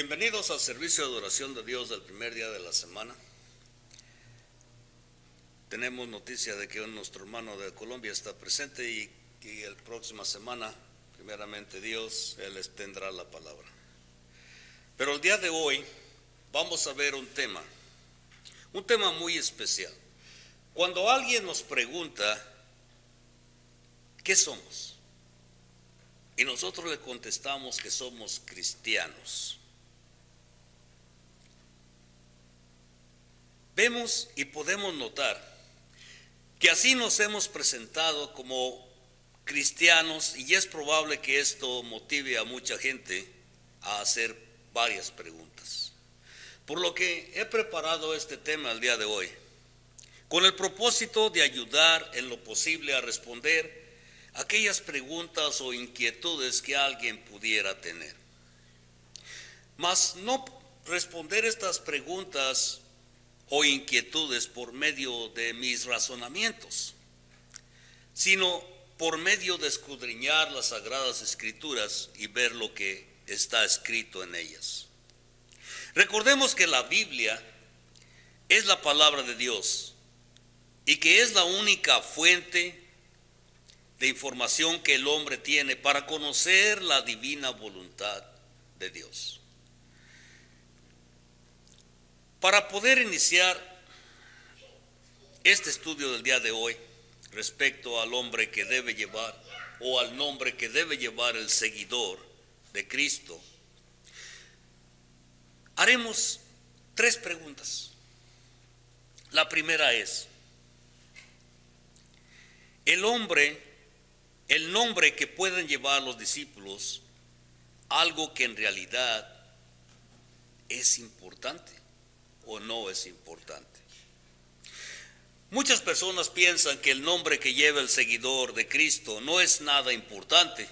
Bienvenidos al servicio de adoración de Dios del primer día de la semana. Tenemos noticia de que nuestro hermano de Colombia está presente y la próxima semana, primeramente Dios, Él les tendrá la palabra. Pero el día de hoy vamos a ver un tema muy especial. Cuando alguien nos pregunta, ¿qué somos? Y nosotros le contestamos que somos cristianos. Vemos y podemos notar que así nos hemos presentado como cristianos, y es probable que esto motive a mucha gente a hacer varias preguntas. Por lo que he preparado este tema el día de hoy, con el propósito de ayudar en lo posible a responder aquellas preguntas o inquietudes que alguien pudiera tener. Mas no responder estas preguntas o inquietudes por medio de mis razonamientos, sino por medio de escudriñar las Sagradas Escrituras y ver lo que está escrito en ellas. Recordemos que la Biblia es la palabra de Dios y que es la única fuente de información que el hombre tiene para conocer la divina voluntad de Dios. Para poder iniciar este estudio del día de hoy respecto al hombre que debe llevar o al nombre que debe llevar el seguidor de Cristo, haremos tres preguntas. La primera es, el nombre que pueden llevar los discípulos, algo que en realidad es importante o no es importante. Muchas personas piensan que el nombre que lleva el seguidor de Cristo no es nada importante,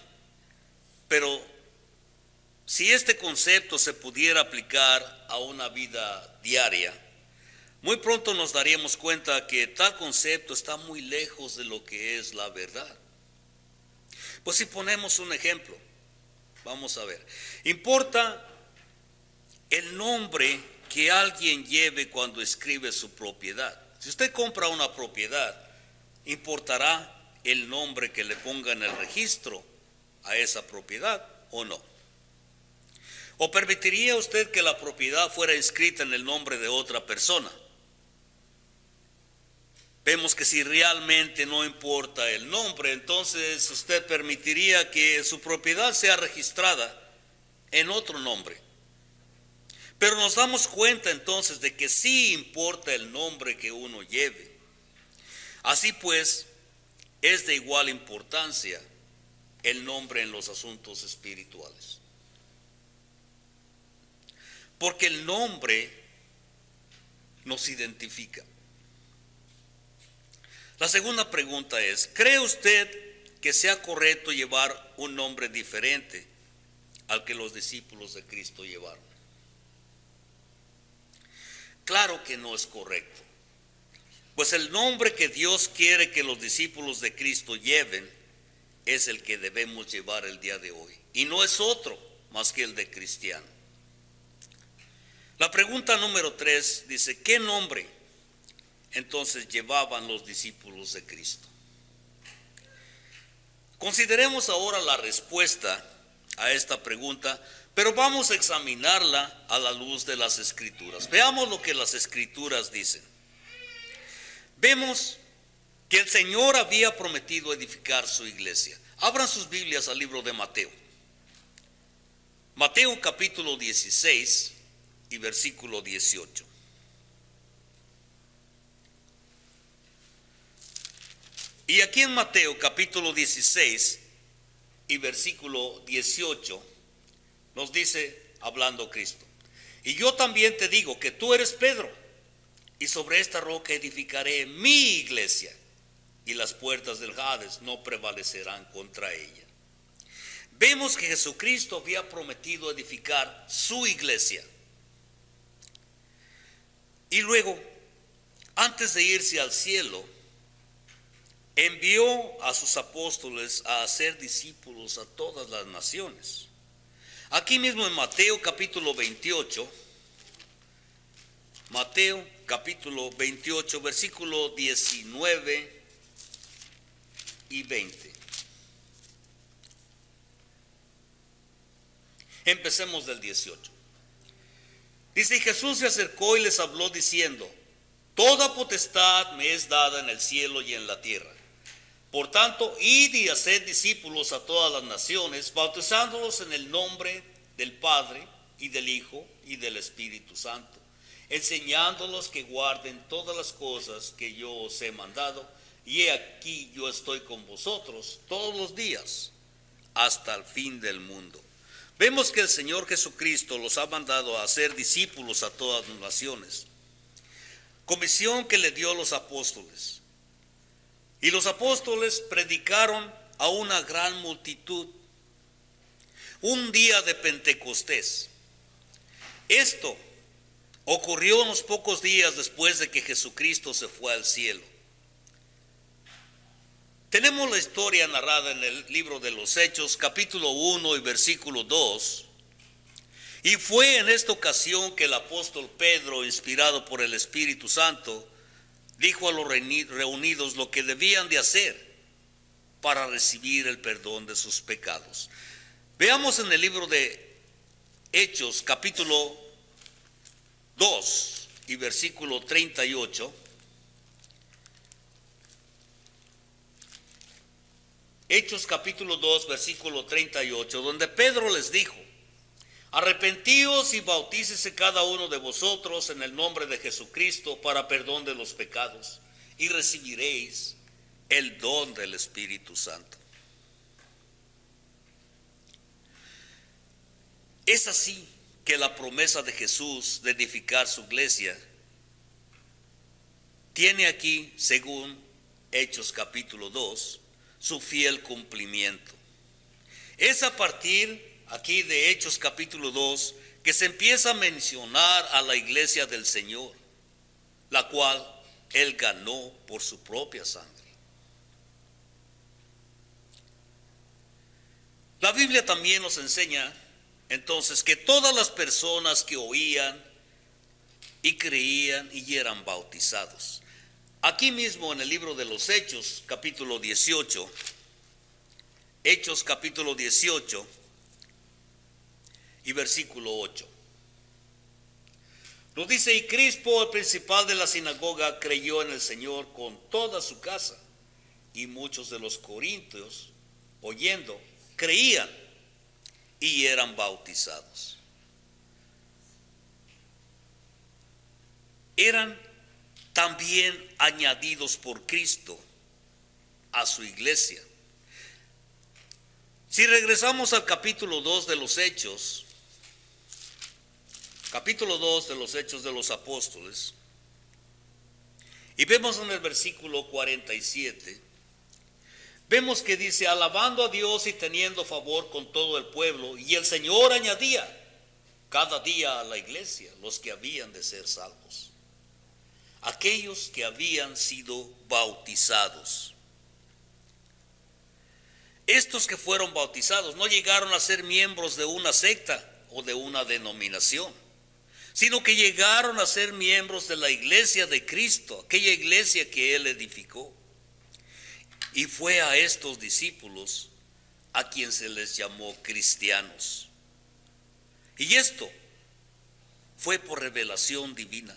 pero si este concepto se pudiera aplicar a una vida diaria, muy pronto nos daríamos cuenta que tal concepto está muy lejos de lo que es la verdad. Pues si ponemos un ejemplo, vamos a ver, ¿importa el nombre que alguien lleve cuando escribe su propiedad? Si usted compra una propiedad, ¿importará el nombre que le ponga en el registro a esa propiedad o no? ¿O permitiría usted que la propiedad fuera inscrita en el nombre de otra persona? Vemos que si realmente no importa el nombre, entonces usted permitiría que su propiedad sea registrada en otro nombre. Pero nos damos cuenta entonces de que sí importa el nombre que uno lleve. Así pues, es de igual importancia el nombre en los asuntos espirituales. Porque el nombre nos identifica. La segunda pregunta es, ¿cree usted que sea correcto llevar un nombre diferente al que los discípulos de Cristo llevaron? Claro que no es correcto, pues el nombre que Dios quiere que los discípulos de Cristo lleven es el que debemos llevar el día de hoy, y no es otro más que el de cristiano. La pregunta número 3 dice, ¿qué nombre entonces llevaban los discípulos de Cristo? Consideremos ahora la respuesta a esta pregunta, pero vamos a examinarla a la luz de las Escrituras. Veamos lo que las Escrituras dicen. Vemos que el Señor había prometido edificar su iglesia. Abran sus Biblias al libro de Mateo. Mateo capítulo 16 y versículo 18. Y aquí en Mateo capítulo 16 y versículo 18 nos dice, hablando Cristo, y yo también te digo que tú eres Pedro, y sobre esta roca edificaré mi iglesia, y las puertas del Hades no prevalecerán contra ella. Vemos que Jesucristo había prometido edificar su iglesia. Y luego, antes de irse al cielo, envió a sus apóstoles a hacer discípulos a todas las naciones. Aquí mismo en Mateo capítulo 28, Mateo capítulo 28, versículo 19 y 20. Empecemos del 18. Dice: y Jesús se acercó y les habló diciendo: toda potestad me es dada en el cielo y en la tierra. Por tanto, id y haced discípulos a todas las naciones, bautizándolos en el nombre del Padre y del Hijo y del Espíritu Santo, enseñándolos que guarden todas las cosas que yo os he mandado, y he aquí yo estoy con vosotros todos los días hasta el fin del mundo. Vemos que el Señor Jesucristo los ha mandado a hacer discípulos a todas las naciones, comisión que le dio a los apóstoles. Y los apóstoles predicaron a una gran multitud un día de Pentecostés. Esto ocurrió unos pocos días después de que Jesucristo se fue al cielo. Tenemos la historia narrada en el libro de los Hechos, capítulo 1 y versículo 2. Y fue en esta ocasión que el apóstol Pedro, inspirado por el Espíritu Santo, dijo a los reunidos lo que debían de hacer para recibir el perdón de sus pecados. Veamos en el libro de Hechos, capítulo 2 y versículo 38. Hechos capítulo 2, versículo 38, donde Pedro les dijo: arrepentíos y bautícese cada uno de vosotros en el nombre de Jesucristo para perdón de los pecados, y recibiréis el don del Espíritu Santo. Es así que la promesa de Jesús de edificar su iglesia tiene aquí, según Hechos capítulo 2, su fiel cumplimiento. Es a partir aquí de Hechos capítulo 2 que se empieza a mencionar a la iglesia del Señor, la cual Él ganó por su propia sangre. La Biblia también nos enseña entonces que todas las personas que oían y creían y eran bautizados. Aquí mismo en el libro de los Hechos, capítulo 18, Hechos capítulo 18 y versículo 8. Nos dice: y Crispo, el principal de la sinagoga, creyó en el Señor con toda su casa, y muchos de los corintios, oyendo, creían y eran bautizados. Eran también añadidos por Cristo a su iglesia. Si regresamos al capítulo 2 de los Hechos, capítulo 2 de los Hechos de los Apóstoles, y vemos en el versículo 47, vemos que dice: alabando a Dios y teniendo favor con todo el pueblo, y el Señor añadía cada día a la iglesia los que habían de ser salvos, aquellos que habían sido bautizados. Estos que fueron bautizados no llegaron a ser miembros de una secta o de una denominación, sino que llegaron a ser miembros de la iglesia de Cristo, aquella iglesia que Él edificó. Y fue a estos discípulos a quien se les llamó cristianos. Y esto fue por revelación divina.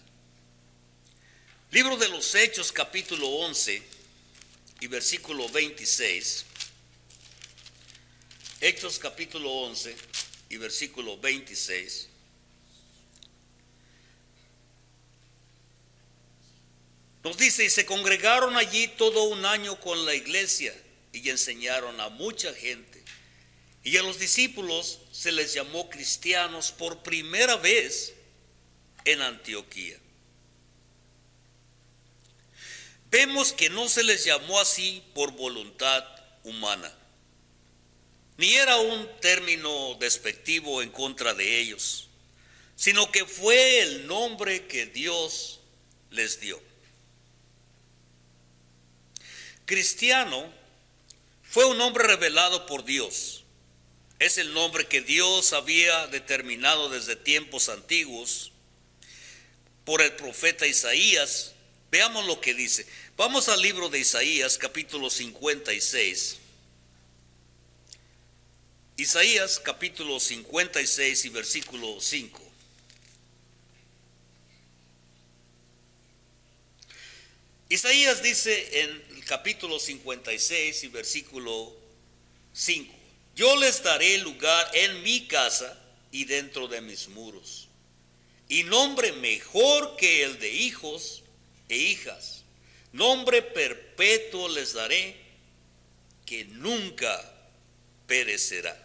Libro de los Hechos, capítulo 11 y versículo 26. Hechos, capítulo 11 y versículo 26. Nos dice: y se congregaron allí todo un año con la iglesia y enseñaron a mucha gente. Y a los discípulos se les llamó cristianos por primera vez en Antioquía. Vemos que no se les llamó así por voluntad humana, ni era un término despectivo en contra de ellos, sino que fue el nombre que Dios les dio. Cristiano fue un nombre revelado por Dios Es el nombre que Dios había determinado desde tiempos antiguos por el profeta Isaías. Veamos lo que dice. Vamos al libro de Isaías, capítulo 56. Isaías, capítulo 56 y versículo 5. Isaías dice en el capítulo 56 y versículo 5: yo les daré lugar en mi casa y dentro de mis muros, y nombre mejor que el de hijos e hijas, nombre perpetuo les daré, que nunca perecerá.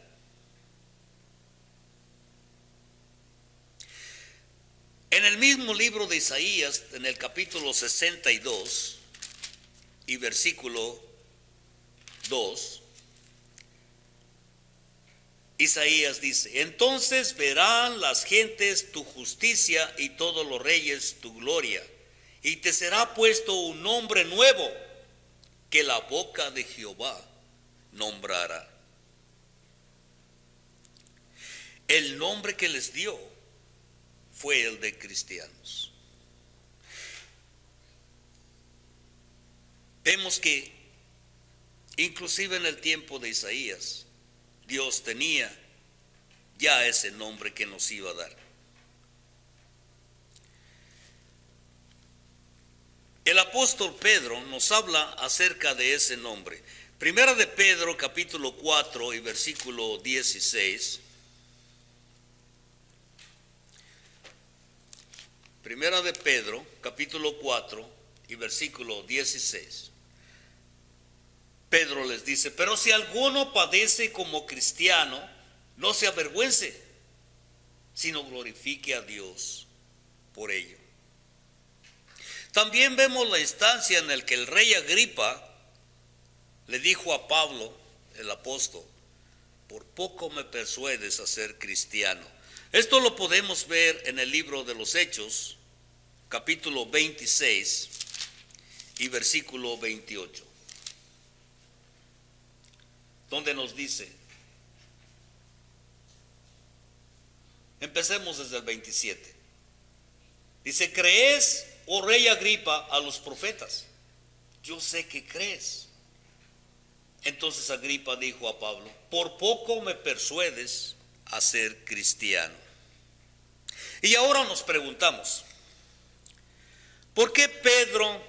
En el mismo libro de Isaías, en el capítulo 62 y versículo 2, Isaías dice: entonces verán las gentes tu justicia y todos los reyes tu gloria, y te será puesto un nombre nuevo que la boca de Jehová nombrará. El nombre que les dio fue el de cristianos. Vemos que inclusive en el tiempo de Isaías, Dios tenía ya ese nombre que nos iba a dar. El apóstol Pedro nos habla acerca de ese nombre. Primera de Pedro, capítulo 4 y versículo 16. Primera de Pedro, capítulo 4 y versículo 16. Pedro les dice: pero si alguno padece como cristiano, no se avergüence, sino glorifique a Dios por ello. También vemos la instancia en la que el rey Agripa le dijo a Pablo, el apóstol: por poco me persuades a ser cristiano. Esto lo podemos ver en el libro de los Hechos, capítulo 26 y versículo 28. Donde nos dice, empecemos desde el 27. Dice: ¿crees, oh rey Agripa, a los profetas? Yo sé que crees. Entonces Agripa dijo a Pablo: por poco me persuades a ser cristiano. Y ahora nos preguntamos, ¿por qué Pedro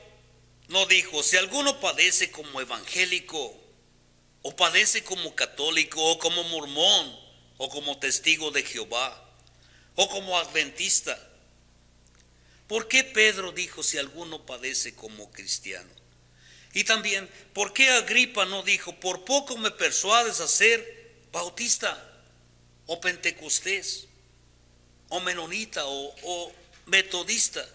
no dijo: si alguno padece como evangélico, o padece como católico, o como mormón, o como testigo de Jehová, o como adventista? ¿Por qué Pedro dijo: si alguno padece como cristiano? Y también, ¿por qué Agripa no dijo: por poco me persuades a ser bautista, o pentecostés, o menonita, o metodista?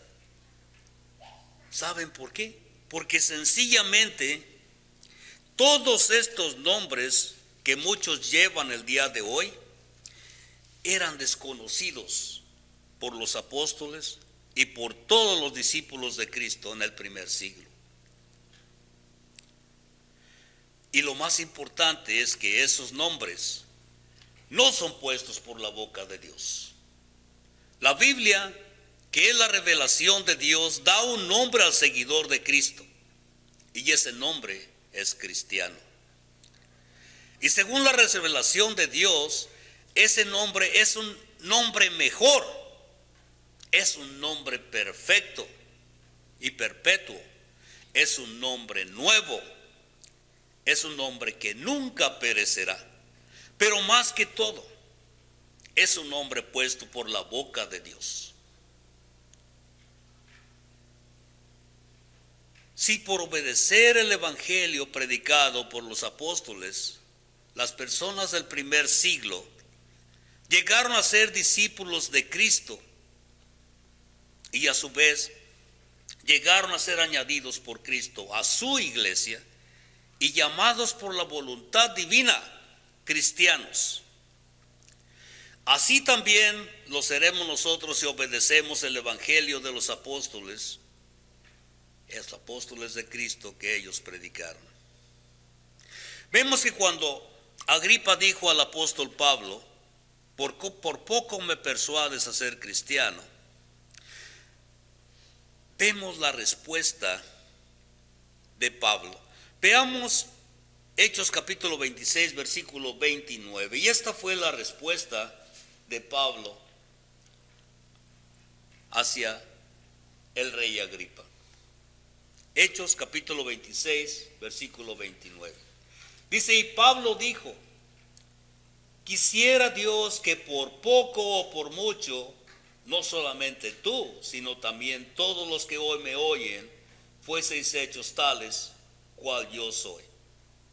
¿Saben por qué? Porque sencillamente todos estos nombres que muchos llevan el día de hoy eran desconocidos por los apóstoles y por todos los discípulos de Cristo en el primer siglo. Y lo más importante es que esos nombres no son puestos por la boca de Dios. La Biblia, que es la revelación de Dios, da un nombre al seguidor de Cristo, y ese nombre es cristiano. Y según la revelación de Dios, ese nombre es un nombre mejor, es un nombre perfecto y perpetuo, es un nombre nuevo, es un nombre que nunca perecerá. Pero más que todo, es un nombre puesto por la boca de Dios. Si por obedecer el evangelio predicado por los apóstoles, las personas del primer siglo llegaron a ser discípulos de Cristo y a su vez llegaron a ser añadidos por Cristo a su iglesia y llamados por la voluntad divina cristianos, así también lo seremos nosotros si obedecemos el evangelio de los apóstoles de Cristo que ellos predicaron. Vemos que cuando Agripa dijo al apóstol Pablo: por poco me persuades a ser cristiano. Vemos la respuesta de Pablo. Veamos Hechos capítulo 26, versículo 29. Y esta fue la respuesta de Pablo hacia el rey Agripa. Hechos capítulo 26, versículo 29. Dice: y Pablo dijo: quisiera Dios que por poco o por mucho, no solamente tú, sino también todos los que hoy me oyen, fueseis hechos tales cual yo soy,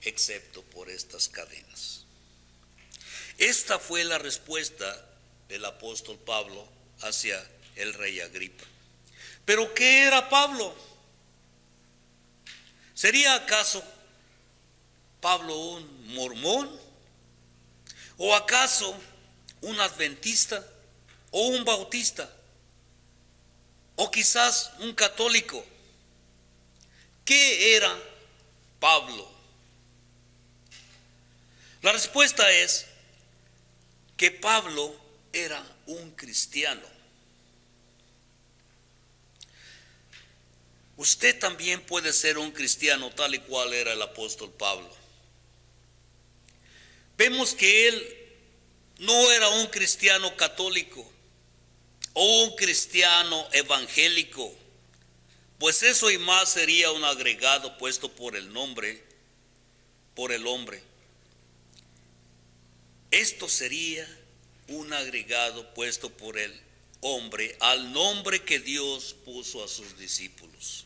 excepto por estas cadenas. Esta fue la respuesta del apóstol Pablo hacia el rey Agripa. ¿Pero qué era Pablo? ¿Sería acaso Pablo un mormón? ¿O acaso un adventista? ¿O un bautista? ¿O quizás un católico? ¿Qué era Pablo? La respuesta es que Pablo era un cristiano. Usted también puede ser un cristiano tal y cual era el apóstol Pablo. Vemos que él no era un cristiano católico o un cristiano evangélico, pues eso y más sería un agregado puesto por el hombre. Esto sería un agregado puesto por el hombre al nombre que Dios puso a sus discípulos.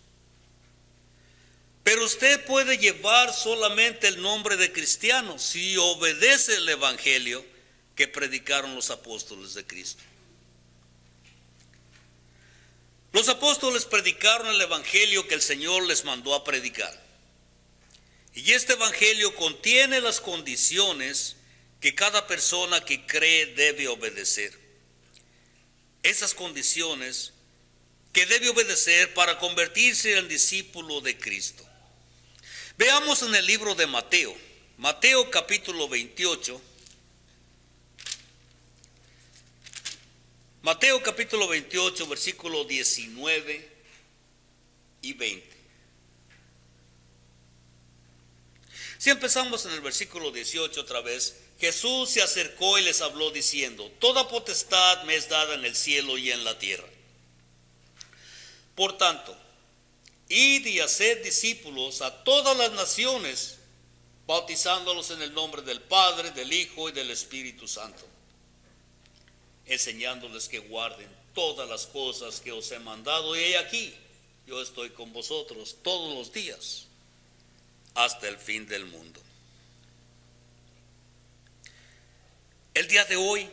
Pero usted puede llevar solamente el nombre de cristiano si obedece el evangelio que predicaron los apóstoles de Cristo. Los apóstoles predicaron el evangelio que el Señor les mandó a predicar. Y este evangelio contiene las condiciones que cada persona que cree debe obedecer. Esas condiciones que debe obedecer para convertirse en discípulo de Cristo. Veamos en el libro de Mateo, Mateo capítulo 28. Mateo capítulo 28, versículo 19 y 20. Si empezamos en el versículo 18 otra vez, Jesús se acercó y les habló diciendo: toda potestad me es dada en el cielo y en la tierra. Por tanto, id y haced discípulos a todas las naciones, bautizándolos en el nombre del Padre, del Hijo y del Espíritu Santo, enseñándoles que guarden todas las cosas que os he mandado. Y he aquí, yo estoy con vosotros todos los días, hasta el fin del mundo. El día de hoy,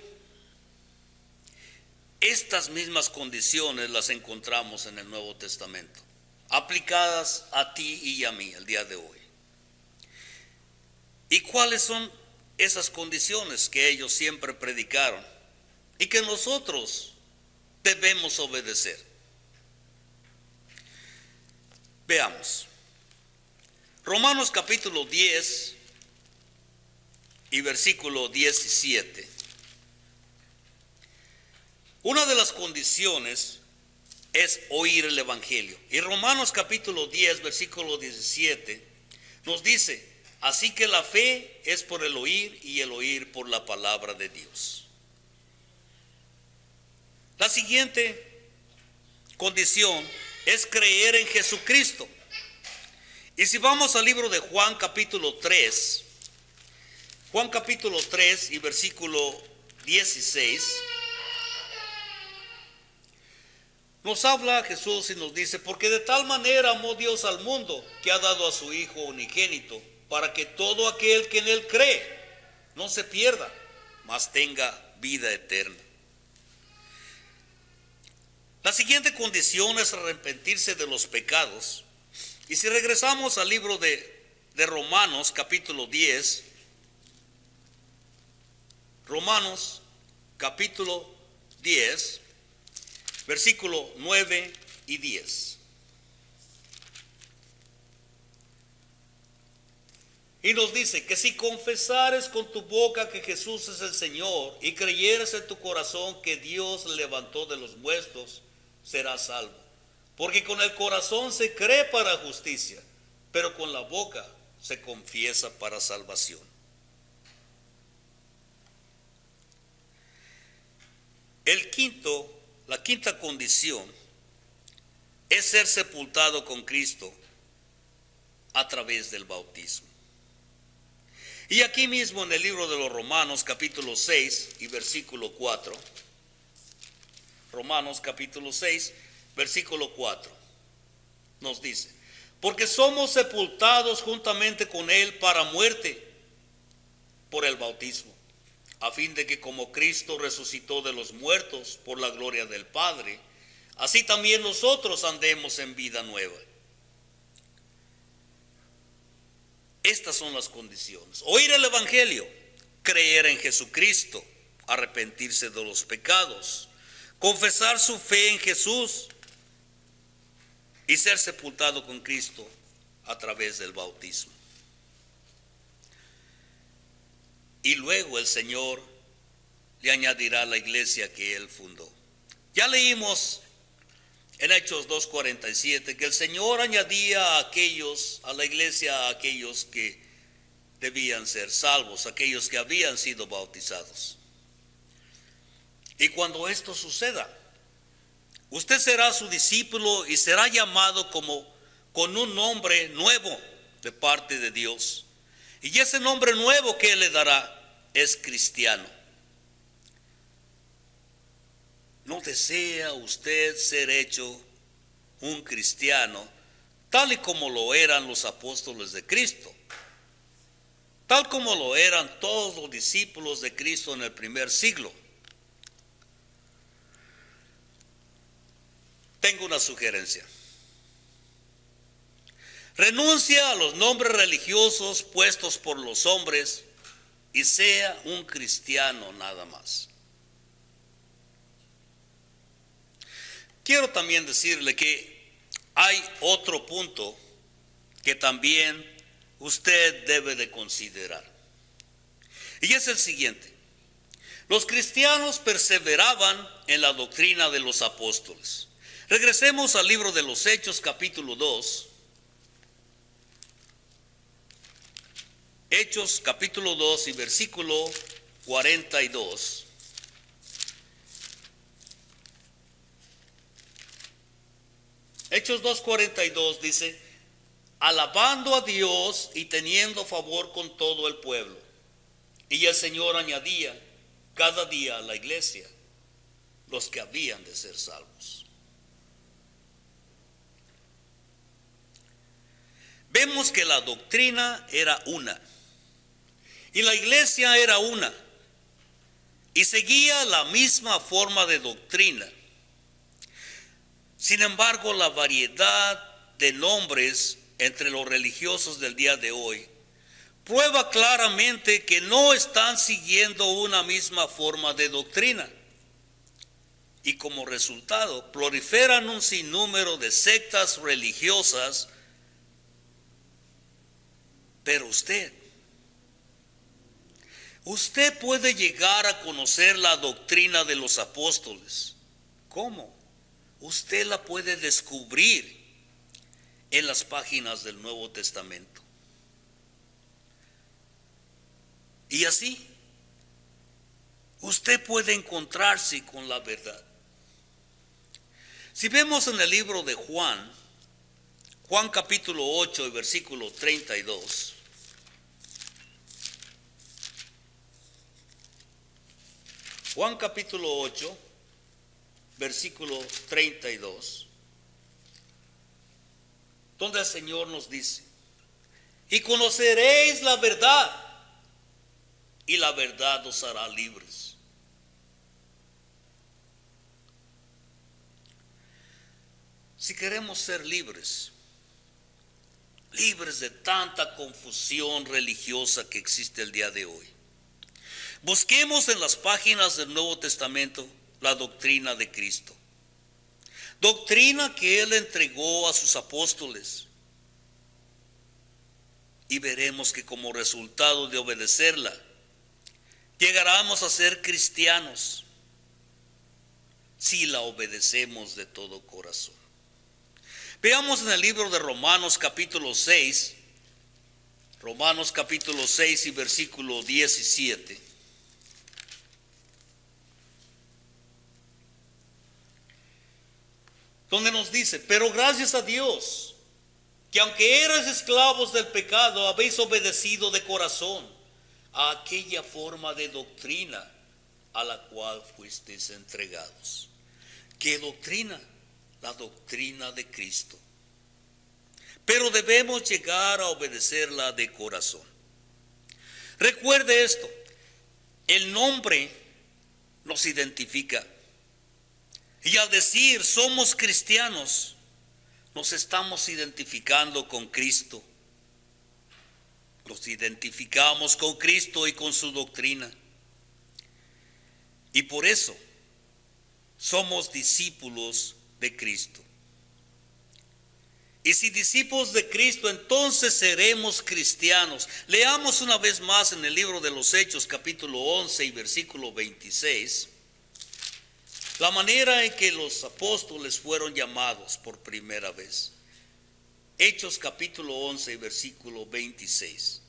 estas mismas condiciones las encontramos en el Nuevo Testamento, aplicadas a ti y a mí el día de hoy. ¿Y cuáles son esas condiciones que ellos siempre predicaron y que nosotros debemos obedecer? Veamos. Romanos capítulo 10 y versículo 17. Una de las condiciones es oír el evangelio. Y Romanos capítulo 10, versículo 17 nos dice: así que la fe es por el oír y el oír por la palabra de Dios. La siguiente condición es creer en Jesucristo. Y si vamos al libro de Juan capítulo 3, Juan capítulo 3 y versículo 16, nos habla Jesús y nos dice: porque de tal manera amó Dios al mundo que ha dado a su Hijo unigénito, para que todo aquel que en él cree no se pierda, mas tenga vida eterna. La siguiente condición es arrepentirse de los pecados. Y si regresamos al libro de Romanos capítulo 10, Romanos capítulo 10, versículo 9 y 10. Y nos dice que si confesares con tu boca que Jesús es el Señor y creyeres en tu corazón que Dios le levantó de los muertos, serás salvo. Porque con el corazón se cree para justicia, pero con la boca se confiesa para salvación. La quinta condición es ser sepultado con Cristo a través del bautismo. Y aquí mismo en el libro de los Romanos capítulo 6 y versículo 4, Romanos capítulo 6, versículo 4, nos dice: porque somos sepultados juntamente con Él para muerte por el bautismo, a fin de que como Cristo resucitó de los muertos por la gloria del Padre, así también nosotros andemos en vida nueva. Estas son las condiciones: oír el Evangelio, creer en Jesucristo, arrepentirse de los pecados, confesar su fe en Jesús y ser sepultado con Cristo a través del bautismo. Y luego el Señor le añadirá a la iglesia que Él fundó. Ya leímos en Hechos 2:47 que el Señor añadía a la iglesia a aquellos que debían ser salvos, aquellos que habían sido bautizados. Y cuando esto suceda, usted será su discípulo y será llamado con un nombre nuevo de parte de Dios. Y ese nombre nuevo que Él le dará es cristiano. ¿No desea usted ser hecho un cristiano tal y como lo eran los apóstoles de Cristo? Tal como lo eran todos los discípulos de Cristo en el primer siglo. Tengo una sugerencia. Renuncia a los nombres religiosos puestos por los hombres y sea un cristiano nada más. Quiero también decirle que hay otro punto que también usted debe de considerar. Y es el siguiente: los cristianos perseveraban en la doctrina de los apóstoles. Regresemos al libro de los Hechos capítulo 2. Hechos capítulo 2 y versículo 42. Hechos 2:42 dice: alabando a Dios y teniendo favor con todo el pueblo. Y el Señor añadía cada día a la iglesia los que habían de ser salvos. Vemos que la doctrina era una y la iglesia era una y seguía la misma forma de doctrina. Sin embargo, la variedad de nombres entre los religiosos del día de hoy prueba claramente que no están siguiendo una misma forma de doctrina. Y como resultado, proliferan un sinnúmero de sectas religiosas. Pero usted puede llegar a conocer la doctrina de los apóstoles. ¿Cómo? Usted la puede descubrir en las páginas del Nuevo Testamento. Y así, usted puede encontrarse con la verdad. Si vemos en el libro de Juan capítulo 8 y versículo 32. Juan capítulo 8, versículo 32. Donde el Señor nos dice: y conoceréis la verdad, y la verdad os hará libres. Si queremos ser libres de tanta confusión religiosa que existe el día de hoy, busquemos en las páginas del Nuevo Testamento la doctrina de Cristo. Doctrina que Él entregó a sus apóstoles. y veremos que como resultado de obedecerla, llegaremos a ser cristianos si la obedecemos de todo corazón. Veamos en el libro de Romanos capítulo 6, Romanos capítulo 6 y versículo 17. Donde nos dice, pero gracias a Dios, que aunque erais esclavos del pecado, habéis obedecido de corazón a aquella forma de doctrina a la cual fuisteis entregados. ¿Qué doctrina? La doctrina de Cristo. Pero debemos llegar a obedecerla de corazón. Recuerde esto, el nombre nos identifica. Y al decir somos cristianos, nos estamos identificando con Cristo. Nos identificamos con Cristo y con su doctrina. Y por eso somos discípulos de Cristo. Y si discípulos de Cristo, entonces seremos cristianos. Leamos una vez más en el libro de los Hechos, capítulo 11 y versículo 26, la manera en que los apóstoles fueron llamados por primera vez. Hechos capítulo 11 y versículo 26.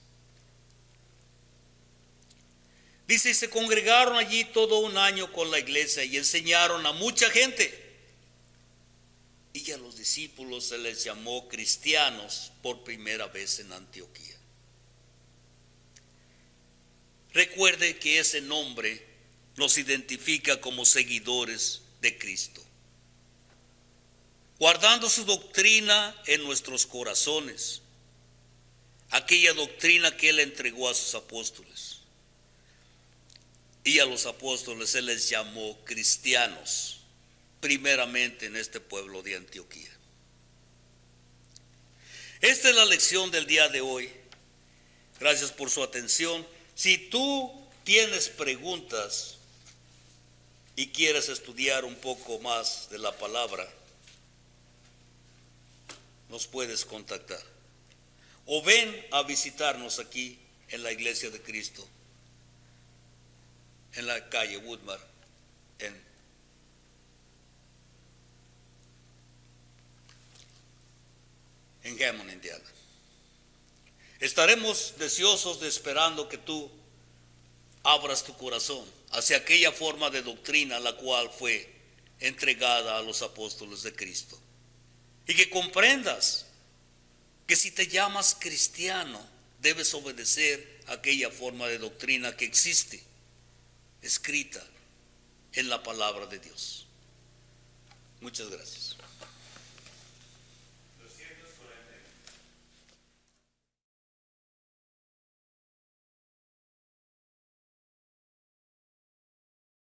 Dice, y se congregaron allí todo un año con la iglesia y enseñaron a mucha gente. Y a los discípulos se les llamó cristianos por primera vez en Antioquía. Recuerde que ese nombre nos identifica como seguidores de Cristo, guardando su doctrina en nuestros corazones, aquella doctrina que Él entregó a sus apóstoles. Y a los apóstoles se les llamó cristianos, primeramente en este pueblo de Antioquía. Esta es la lección del día de hoy. Gracias por su atención. Si tú tienes preguntas y quieres estudiar un poco más de la palabra, nos puedes contactar. O ven a visitarnos aquí en la Iglesia de Cristo, en la calle Woodmar, en Hammond, Indiana. Estaremos deseosos de esperando que tú abras tu corazón hacia aquella forma de doctrina la cual fue entregada a los apóstoles de Cristo. Y que comprendas que si te llamas cristiano, debes obedecer aquella forma de doctrina que existe, escrita en la palabra de Dios. Muchas gracias.